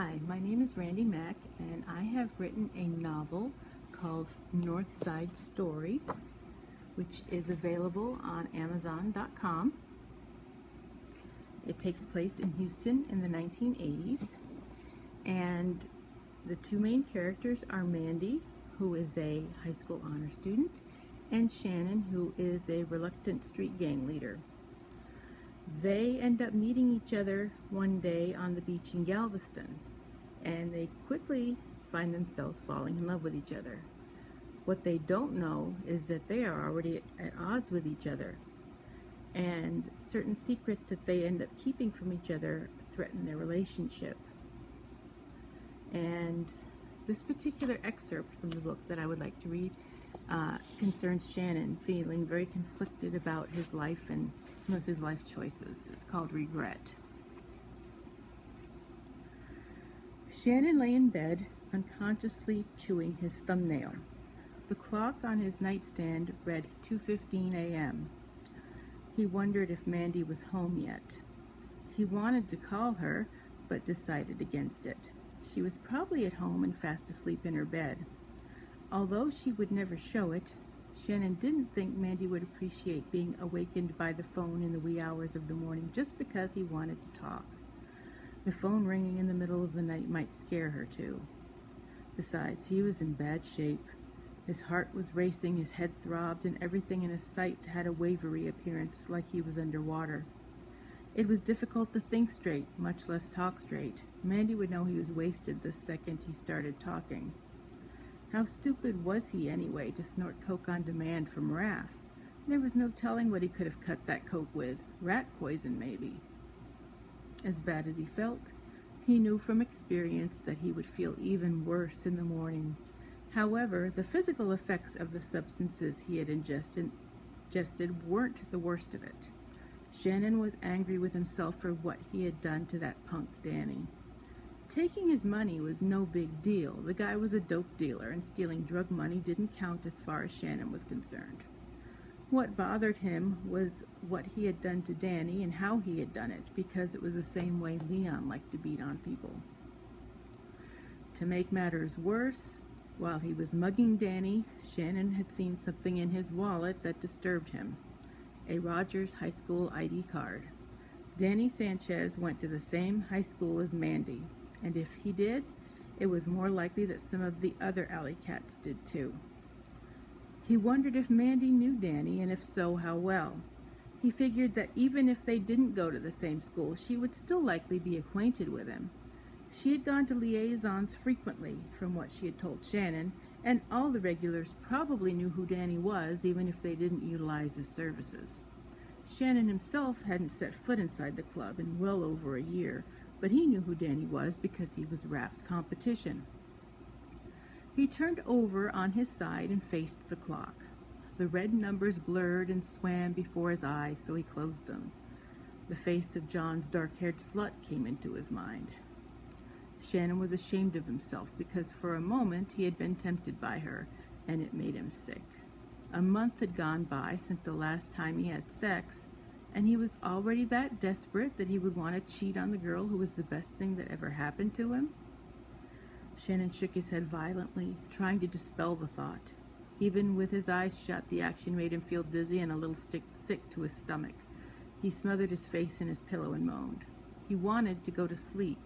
Hi, my name is Randy Mack, and I have written a novel called North Side Story, which is available on Amazon.com. It takes place in Houston in the 1980s, and the two main characters are Mandy, who is a high school honor student, and Shannon, who is a reluctant street gang leader. They end up meeting each other one day on the beach in Galveston, and they quickly find themselves falling in love with each other. What they don't know is that they are already at odds with each other, and certain secrets that they end up keeping from each other threaten their relationship. And this particular excerpt from the book that I would like to read concerns Shannon feeling very conflicted about his life and some of his life choices. It's called Regret. Shannon lay in bed, unconsciously chewing his thumbnail. The clock on his nightstand read 2:15 a.m. He wondered if Mandy was home yet. He wanted to call her, but decided against it. She was probably at home and fast asleep in her bed. Although she would never show it, Shannon didn't think Mandy would appreciate being awakened by the phone in the wee hours of the morning just because he wanted to talk. The phone ringing in the middle of the night might scare her too. Besides, he was in bad shape. His heart was racing, his head throbbed, and everything in his sight had a wavery appearance, like he was underwater. It was difficult to think straight, much less talk straight. Mandy would know he was wasted the second he started talking. How stupid was he anyway to snort coke on demand from Raph? There was no telling what he could have cut that coke with. Rat poison, maybe. As bad as he felt, he knew from experience that he would feel even worse in the morning. However, the physical effects of the substances he had ingested weren't the worst of it. Shannon was angry with himself for what he had done to that punk Danny. Taking his money was no big deal. The guy was a dope dealer, and stealing drug money didn't count as far as Shannon was concerned. What bothered him was what he had done to Danny and how he had done it, because it was the same way Leon liked to beat on people. To make matters worse, while he was mugging Danny, Shannon had seen something in his wallet that disturbed him. A Rogers High School ID card. Danny Sanchez went to the same high school as Mandy, and if he did, it was more likely that some of the other alley cats did too. He wondered if Mandy knew Danny, and if so, how well. He figured that even if they didn't go to the same school, she would still likely be acquainted with him. She had gone to liaisons frequently, from what she had told Shannon, and all the regulars probably knew who Danny was, even if they didn't utilize his services. Shannon himself hadn't set foot inside the club in well over a year, but he knew who Danny was because he was Raph's competition. He turned over on his side and faced the clock. The red numbers blurred and swam before his eyes, so he closed them. The face of John's dark-haired slut came into his mind. Shannon was ashamed of himself because for a moment he had been tempted by her, and it made him sick. A month had gone by since the last time he had sex, and he was already that desperate that he would want to cheat on the girl who was the best thing that ever happened to him. Shannon shook his head violently, trying to dispel the thought. Even with his eyes shut, the action made him feel dizzy and a little sick to his stomach. He smothered his face in his pillow and moaned. He wanted to go to sleep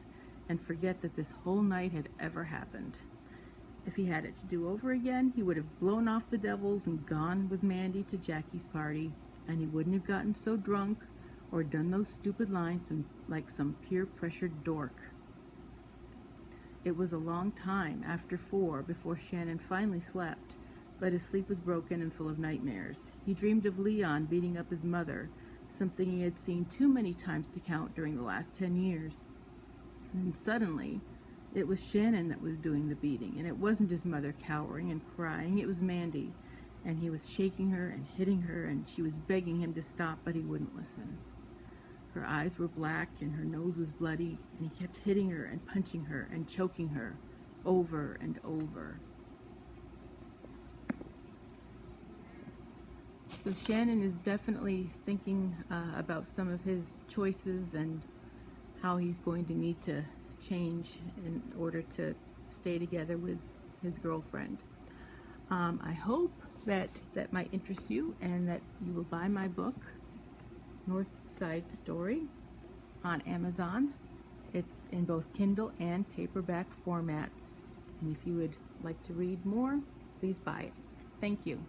and forget that this whole night had ever happened. If he had it to do over again, he would have blown off the devils and gone with Mandy to Jackie's party, and he wouldn't have gotten so drunk or done those stupid lines like some peer-pressured dork. It was a long time after 4 before Shannon finally slept, but his sleep was broken and full of nightmares. He dreamed of Leon beating up his mother, something he had seen too many times to count during the last 10 years. And suddenly, it was Shannon that was doing the beating, and it wasn't his mother cowering and crying, it was Mandy. And he was shaking her and hitting her, and she was begging him to stop, but he wouldn't listen. Her eyes were black, and her nose was bloody, and he kept hitting her and punching her and choking her over and over. So Shannon is definitely thinking about some of his choices and how he's going to need to change in order to stay together with his girlfriend. I hope that might interest you and that you will buy my book, North Side Story, on Amazon. It's in both Kindle and paperback formats. And if you would like to read more, please buy it. Thank you.